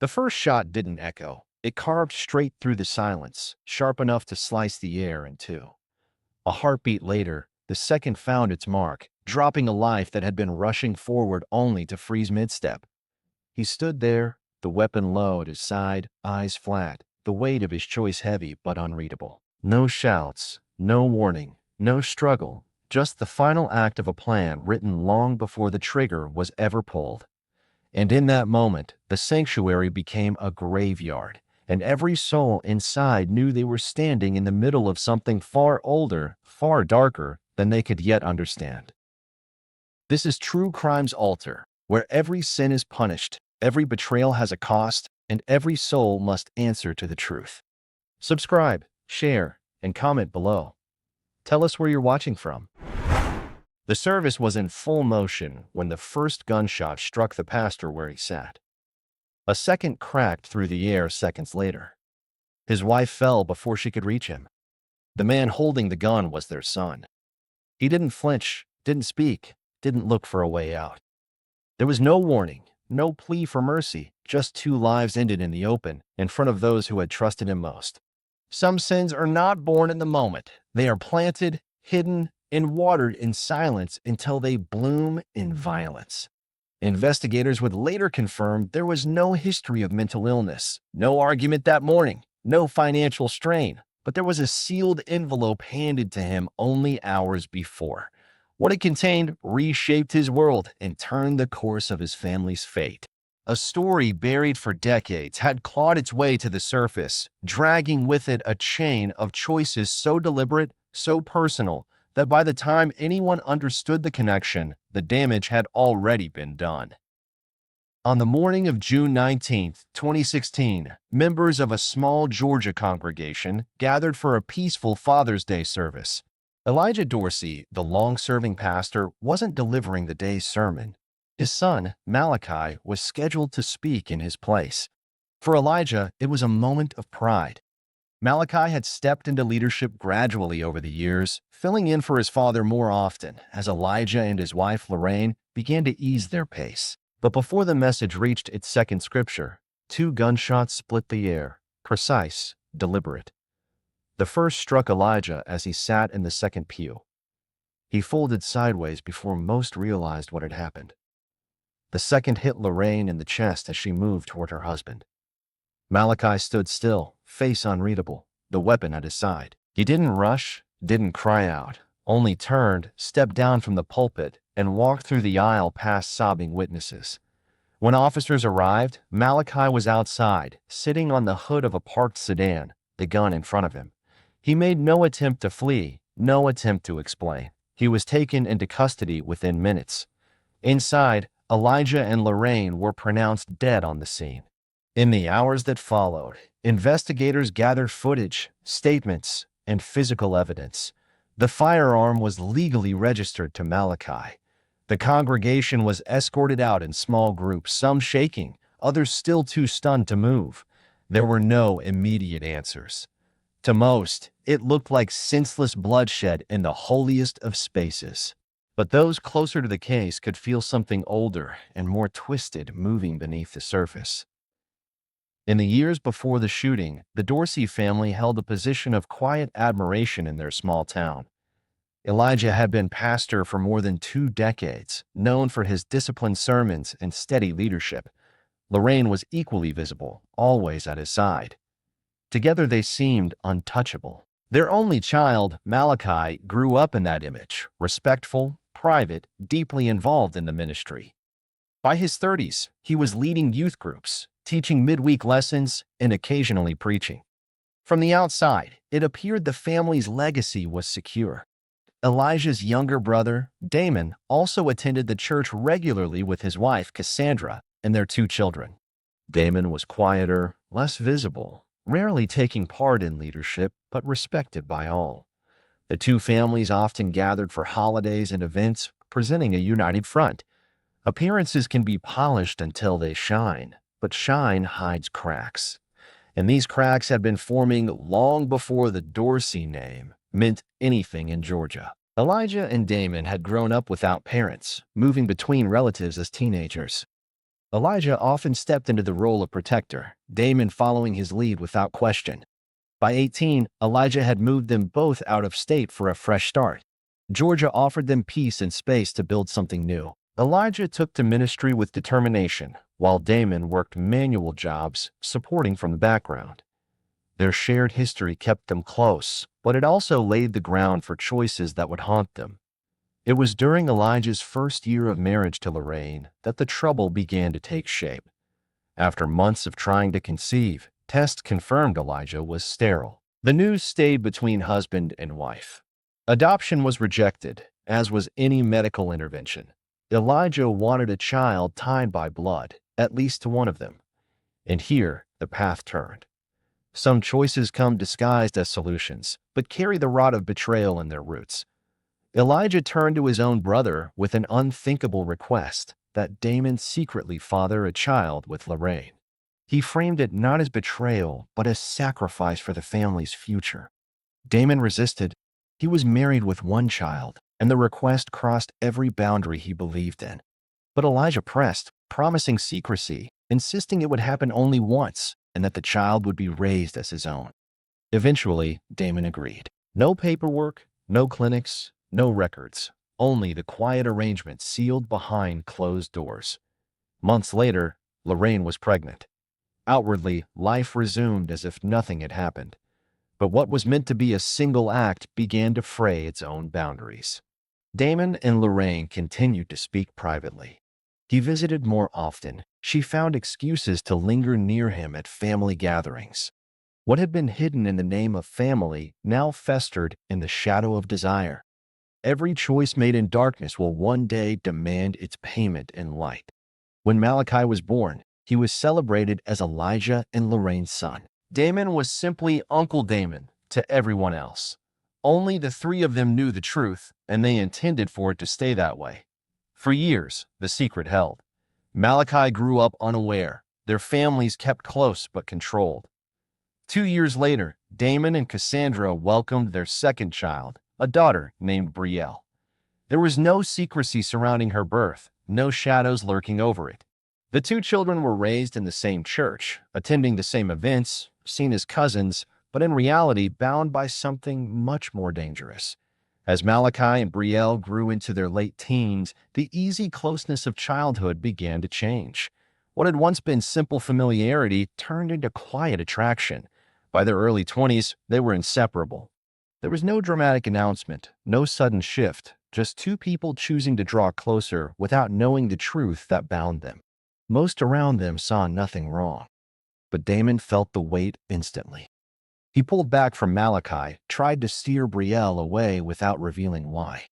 The first shot didn't echo. It carved straight through the silence, sharp enough to slice the air in two. A heartbeat later, the second found its mark, dropping a life that had been rushing forward only to freeze mid-step. He stood there, the weapon low at his side, eyes flat, the weight of his choice heavy but unreadable. No shouts, no warning, no struggle, just the final act of a plan written long before the trigger was ever pulled. And in that moment, the sanctuary became a graveyard, and every soul inside knew they were standing in the middle of something far older, far darker than they could yet understand. This is True Crime's altar, where every sin is punished, every betrayal has a cost, and every soul must answer to the truth. Subscribe, share, and comment below. Tell us where you're watching from. The service was in full motion when the first gunshot struck the pastor where he sat. A second cracked through the air seconds later. His wife fell before she could reach him. The man holding the gun was their son. He didn't flinch, didn't speak, didn't look for a way out. There was no warning, no plea for mercy, just two lives ended in the open, in front of those who had trusted him most. Some sins are not born in the moment. They are planted, hidden, and watered in silence until they bloom in violence. Investigators would later confirm there was no history of mental illness, no argument that morning, no financial strain, but there was a sealed envelope handed to him only hours before. What it contained reshaped his world and turned the course of his family's fate. A story buried for decades had clawed its way to the surface, dragging with it a chain of choices so deliberate, so personal, that by the time anyone understood the connection, the damage had already been done. On the morning of June 19, 2016, members of a small Georgia congregation gathered for a peaceful Father's Day service. Elijah Dorsey, the long-serving pastor, wasn't delivering the day's sermon. His son, Malachi, was scheduled to speak in his place. For Elijah, it was a moment of pride. Malachi had stepped into leadership gradually over the years, filling in for his father more often as Elijah and his wife Lorraine began to ease their pace. But before the message reached its second scripture, two gunshots split the air, precise, deliberate. The first struck Elijah as he sat in the second pew. He folded sideways before most realized what had happened. The second hit Lorraine in the chest as she moved toward her husband. Malachi stood still, face unreadable, the weapon at his side. He didn't rush, didn't cry out, only turned, stepped down from the pulpit, and walked through the aisle past sobbing witnesses. When officers arrived, Malachi was outside, sitting on the hood of a parked sedan, the gun in front of him. He made no attempt to flee, no attempt to explain. He was taken into custody within minutes. Inside, Elijah and Lorraine were pronounced dead on the scene. In the hours that followed, investigators gathered footage, statements, and physical evidence. The firearm was legally registered to Malachi. The congregation was escorted out in small groups, some shaking, others still too stunned to move. There were no immediate answers. To most, it looked like senseless bloodshed in the holiest of spaces. But those closer to the case could feel something older and more twisted moving beneath the surface. In the years before the shooting, the Dorsey family held a position of quiet admiration in their small town. Elijah had been pastor for more than 2 decades, known for his disciplined sermons and steady leadership. Lorraine was equally visible, always at his side. Together they seemed untouchable. Their only child, Malachi, grew up in that image, respectful, private, deeply involved in the ministry. By his 30s, he was leading youth groups, teaching midweek lessons, and occasionally preaching. From the outside, it appeared the family's legacy was secure. Elijah's younger brother, Damon, also attended the church regularly with his wife, Cassandra, and their 2 children. Damon was quieter, less visible, rarely taking part in leadership, but respected by all. The 2 families often gathered for holidays and events, presenting a united front. Appearances can be polished until they shine, but shine hides cracks. And these cracks had been forming long before the Dorsey name meant anything in Georgia. Elijah and Damon had grown up without parents, moving between relatives as teenagers. Elijah often stepped into the role of protector, Damon following his lead without question. By 18, Elijah had moved them both out of state for a fresh start. Georgia offered them peace and space to build something new. Elijah took to ministry with determination, while Damon worked manual jobs, supporting from the background. Their shared history kept them close, but it also laid the ground for choices that would haunt them. It was during Elijah's first year of marriage to Lorraine that the trouble began to take shape. After months of trying to conceive, tests confirmed Elijah was sterile. The news stayed between husband and wife. Adoption was rejected, as was any medical intervention. Elijah wanted a child tied by blood, at least to one of them. And here, the path turned. Some choices come disguised as solutions, but carry the rot of betrayal in their roots. Elijah turned to his own brother with an unthinkable request that Damon secretly father a child with Lorraine. He framed it not as betrayal, but as sacrifice for the family's future. Damon resisted. He was married with one child, and the request crossed every boundary he believed in. But Elijah pressed, promising secrecy, insisting it would happen only once, and that the child would be raised as his own. Eventually, Damon agreed. No paperwork, no clinics, no records, only the quiet arrangement sealed behind closed doors. Months later, Lorraine was pregnant. Outwardly, life resumed as if nothing had happened. But what was meant to be a single act began to fray its own boundaries. Damon and Lorraine continued to speak privately. He visited more often. She found excuses to linger near him at family gatherings. What had been hidden in the name of family now festered in the shadow of desire. Every choice made in darkness will one day demand its payment in light. When Malachi was born, he was celebrated as Elijah and Lorraine's son. Damon was simply Uncle Damon to everyone else. Only the three of them knew the truth, and they intended for it to stay that way. For years, the secret held. Malachi grew up unaware. Their families kept close but controlled. 2 years later, Damon and Cassandra welcomed their second child, a daughter named Brielle. There was no secrecy surrounding her birth, no shadows lurking over it. The two children were raised in the same church, attending the same events, seen as cousins, but in reality bound by something much more dangerous. As Malachi and Brielle grew into their late teens, the easy closeness of childhood began to change. What had once been simple familiarity turned into quiet attraction. By their early 20s, they were inseparable. There was no dramatic announcement, no sudden shift, just two people choosing to draw closer without knowing the truth that bound them. Most around them saw nothing wrong, but Damon felt the weight instantly. He pulled back from Malachi, tried to steer Brielle away without revealing why.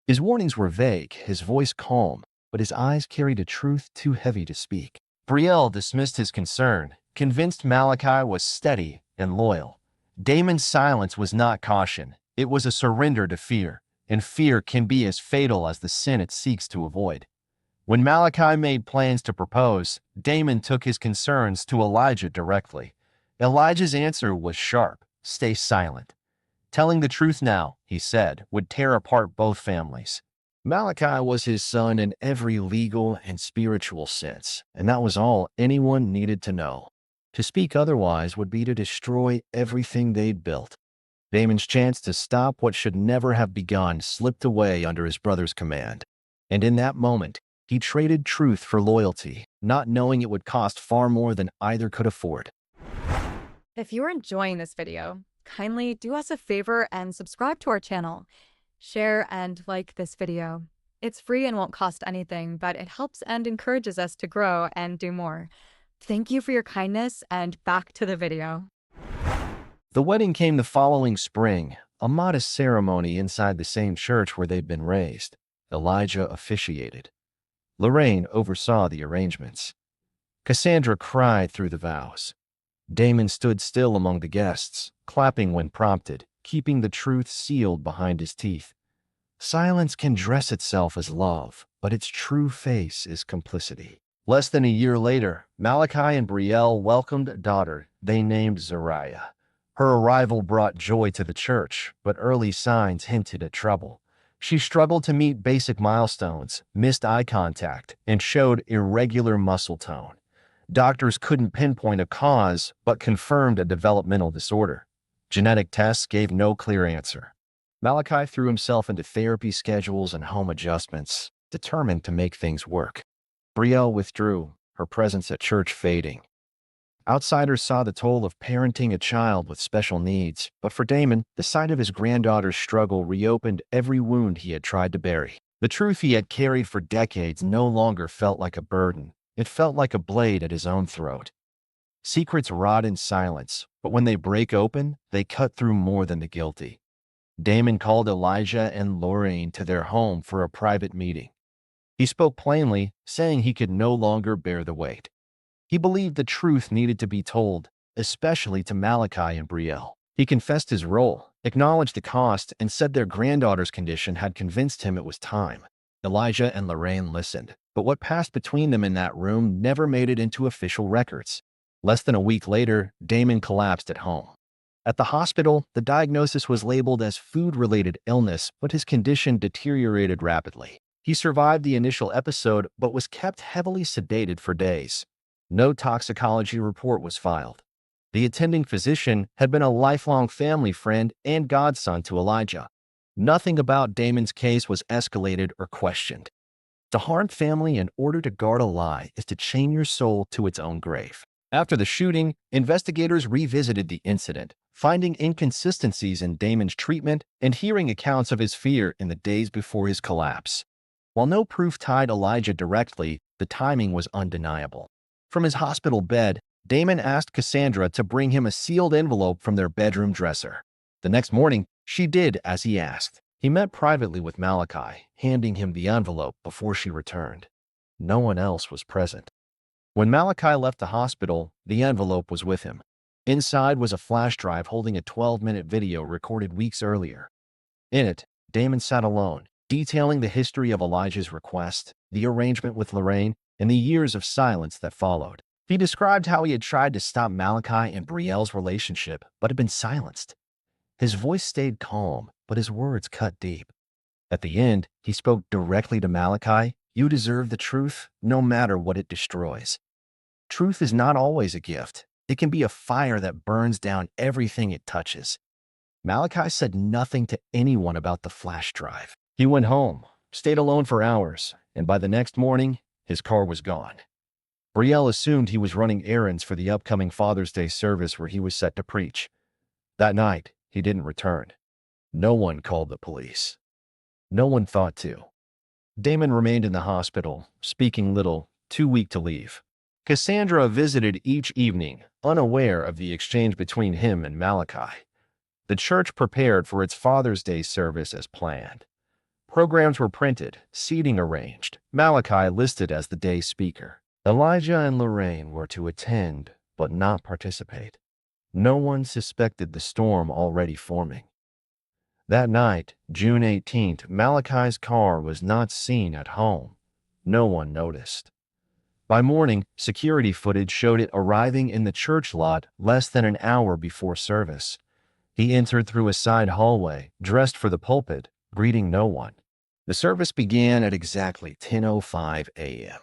His warnings were vague, his voice calm, but his eyes carried a truth too heavy to speak. Brielle dismissed his concern, convinced Malachi was steady and loyal. Damon's silence was not caution. It was a surrender to fear, and fear can be as fatal as the sin it seeks to avoid. When Malachi made plans to propose, Damon took his concerns to Elijah directly. Elijah's answer was sharp: stay silent. Telling the truth now, he said, would tear apart both families. Malachi was his son in every legal and spiritual sense, and that was all anyone needed to know. To speak otherwise would be to destroy everything they'd built. Damon's chance to stop what should never have begun slipped away under his brother's command. And in that moment, he traded truth for loyalty, not knowing it would cost far more than either could afford. If you're enjoying this video, kindly do us a favor and subscribe to our channel. Share and like this video. It's free and won't cost anything, but it helps and encourages us to grow and do more. Thank you for your kindness, and back to the video. The wedding came the following spring, a modest ceremony inside the same church where they'd been raised. Elijah officiated. Lorraine oversaw the arrangements. Cassandra cried through the vows. Damon stood still among the guests, clapping when prompted, keeping the truth sealed behind his teeth. Silence can dress itself as love, but its true face is complicity. Less than a year later, Malachi and Brielle welcomed a daughter they named Zariah. Her arrival brought joy to the church, but early signs hinted at trouble. She struggled to meet basic milestones, missed eye contact, and showed irregular muscle tone. Doctors couldn't pinpoint a cause, but confirmed a developmental disorder. Genetic tests gave no clear answer. Malachi threw himself into therapy schedules and home adjustments, determined to make things work. Brielle withdrew, her presence at church fading. Outsiders saw the toll of parenting a child with special needs, but for Damon, the sight of his granddaughter's struggle reopened every wound he had tried to bury. The truth he had carried for decades no longer felt like a burden. It felt like a blade at his own throat. Secrets rot in silence, but when they break open, they cut through more than the guilty. Damon called Elijah and Lorraine to their home for a private meeting. He spoke plainly, saying he could no longer bear the weight. He believed the truth needed to be told, especially to Malachi and Brielle. He confessed his role, acknowledged the cost, and said their granddaughter's condition had convinced him it was time. Elijah and Lorraine listened, but what passed between them in that room never made it into official records. Less than a week later, Damon collapsed at home. At the hospital, the diagnosis was labeled as food-related illness, but his condition deteriorated rapidly. He survived the initial episode, but was kept heavily sedated for days. No toxicology report was filed. The attending physician had been a lifelong family friend and godson to Elijah. Nothing about Damon's case was escalated or questioned. To harm family in order to guard a lie is to chain your soul to its own grave. After the shooting, investigators revisited the incident, finding inconsistencies in Damon's treatment and hearing accounts of his fear in the days before his collapse. While no proof tied Elijah directly, the timing was undeniable. From his hospital bed, Damon asked Cassandra to bring him a sealed envelope from their bedroom dresser. The next morning, she did as he asked. He met privately with Malachi, handing him the envelope before she returned. No one else was present. When Malachi left the hospital, the envelope was with him. Inside was a flash drive holding a 12-minute video recorded weeks earlier. In it, Damon sat alone, detailing the history of Elijah's request, the arrangement with Lorraine, and the years of silence that followed. He described how he had tried to stop Malachi and Brielle's relationship, but had been silenced. His voice stayed calm, but his words cut deep. At the end, he spoke directly to Malachi. You deserve the truth, no matter what it destroys. Truth is not always a gift. It can be a fire that burns down everything it touches. Malachi said nothing to anyone about the flash drive. He went home, stayed alone for hours, and by the next morning, his car was gone. Brielle assumed he was running errands for the upcoming Father's Day service where he was set to preach. That night, he didn't return. No one called the police. No one thought to. Damon remained in the hospital, speaking little, too weak to leave. Cassandra visited each evening, unaware of the exchange between him and Malachi. The church prepared for its Father's Day service as planned. Programs were printed, seating arranged, Malachi listed as the day's speaker. Elijah and Lorraine were to attend, but not participate. No one suspected the storm already forming. That night, June 18th, Malachi's car was not seen at home. No one noticed. By morning, security footage showed it arriving in the church lot less than an hour before service. He entered through a side hallway, dressed for the pulpit, greeting no one. The service began at exactly 10:05 a.m.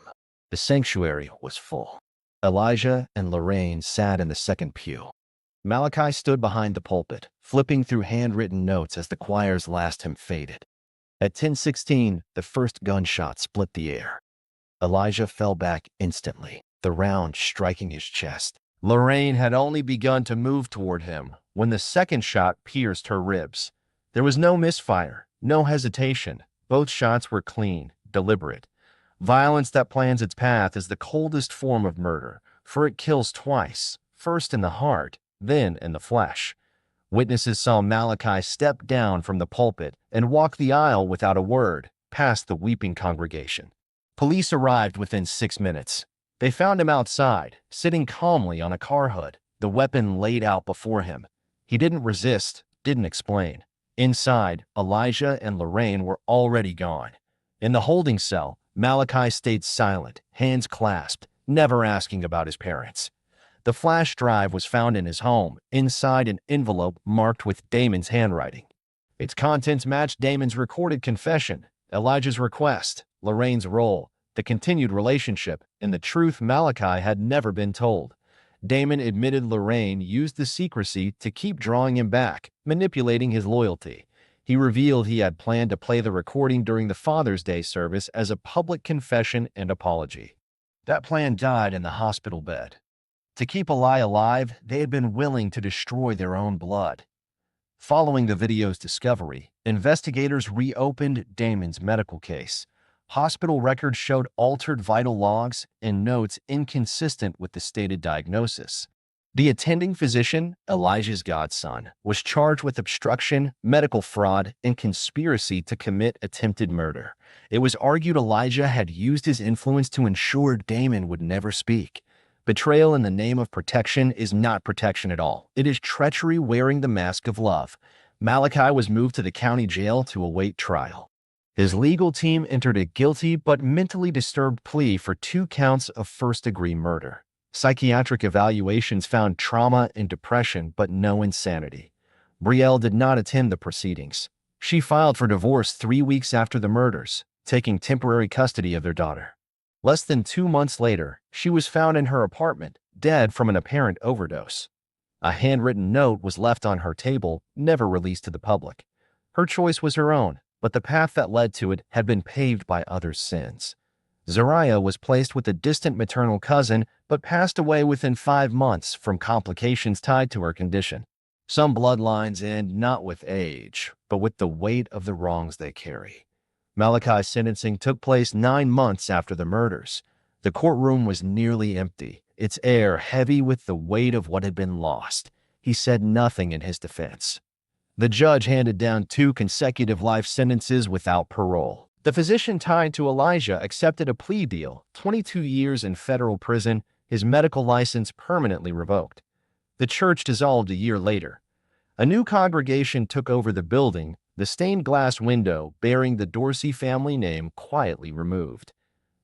The sanctuary was full. Elijah and Lorraine sat in the second pew. Malachi stood behind the pulpit, flipping through handwritten notes as the choir's last hymn faded. At 10:16, the first gunshot split the air. Elijah fell back instantly, the round striking his chest. Lorraine had only begun to move toward him when the second shot pierced her ribs. There was no misfire, no hesitation. Both shots were clean, deliberate. Violence that plans its path is the coldest form of murder, for it kills twice, first in the heart, then in the flesh. Witnesses saw Malachi step down from the pulpit and walk the aisle without a word, past the weeping congregation. Police arrived within 6 minutes. They found him outside, sitting calmly on a car hood, the weapon laid out before him. He didn't resist, didn't explain. Inside, Elijah and Lorraine were already gone. In the holding cell, Malachi stayed silent, hands clasped, never asking about his parents. The flash drive was found in his home, inside an envelope marked with Damon's handwriting. Its contents matched Damon's recorded confession, Elijah's request, Lorraine's role, the continued relationship, and the truth Malachi had never been told. Damon admitted Lorraine used the secrecy to keep drawing him back, manipulating his loyalty. He revealed he had planned to play the recording during the Father's Day service as a public confession and apology. That plan died in the hospital bed. To keep a lie alive, they had been willing to destroy their own blood. Following the video's discovery, investigators reopened Damon's medical case. Hospital records showed altered vital logs and notes inconsistent with the stated diagnosis. The attending physician, Elijah's godson, was charged with obstruction, medical fraud, and conspiracy to commit attempted murder. It was argued Elijah had used his influence to ensure Damon would never speak. Betrayal in the name of protection is not protection at all. It is treachery wearing the mask of love. Malachi was moved to the county jail to await trial. His legal team entered a guilty but mentally disturbed plea for 2 counts of first-degree murder. Psychiatric evaluations found trauma and depression, but no insanity. Brielle did not attend the proceedings. She filed for divorce 3 weeks after the murders, taking temporary custody of their daughter. Less than 2 months later, she was found in her apartment, dead from an apparent overdose. A handwritten note was left on her table, never released to the public. Her choice was her own, but the path that led to it had been paved by others' sins. Zariah was placed with a distant maternal cousin, but passed away within 5 months from complications tied to her condition. Some bloodlines end not with age, but with the weight of the wrongs they carry. Malachi's sentencing took place 9 months after the murders. The courtroom was nearly empty, its air heavy with the weight of what had been lost. He said nothing in his defense. The judge handed down 2 consecutive life sentences without parole. The physician tied to Elijah accepted a plea deal, 22 years in federal prison, his medical license permanently revoked. The church dissolved a year later. A new congregation took over the building, the stained glass window bearing the Dorsey family name quietly removed.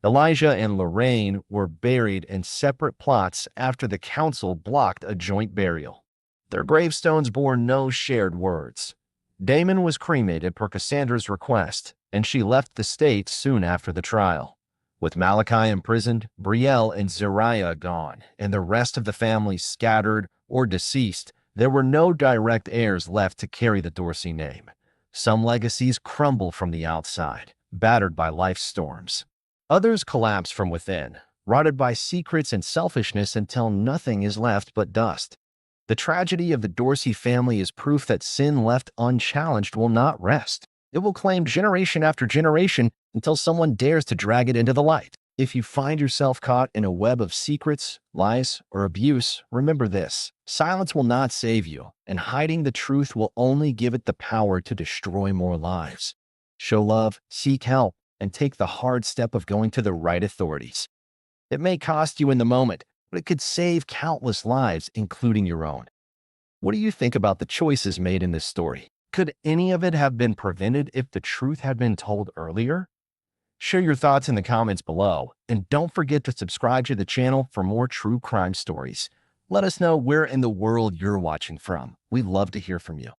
Elijah and Lorraine were buried in separate plots after the council blocked a joint burial. Their gravestones bore no shared words. Damon was cremated per Cassandra's request, and she left the state soon after the trial. With Malachi imprisoned, Brielle and Zariah gone, and the rest of the family scattered or deceased, there were no direct heirs left to carry the Dorsey name. Some legacies crumble from the outside, battered by life's storms. Others collapse from within, rotted by secrets and selfishness until nothing is left but dust. The tragedy of the Dorsey family is proof that sin left unchallenged will not rest. It will claim generation after generation until someone dares to drag it into the light. If you find yourself caught in a web of secrets, lies, or abuse, remember this: silence will not save you, and hiding the truth will only give it the power to destroy more lives. Show love, seek help, and take the hard step of going to the right authorities. It may cost you in the moment, but it could save countless lives, including your own. What do you think about the choices made in this story? Could any of it have been prevented if the truth had been told earlier? Share your thoughts in the comments below, and don't forget to subscribe to the channel for more true crime stories. Let us know where in the world you're watching from. We'd love to hear from you.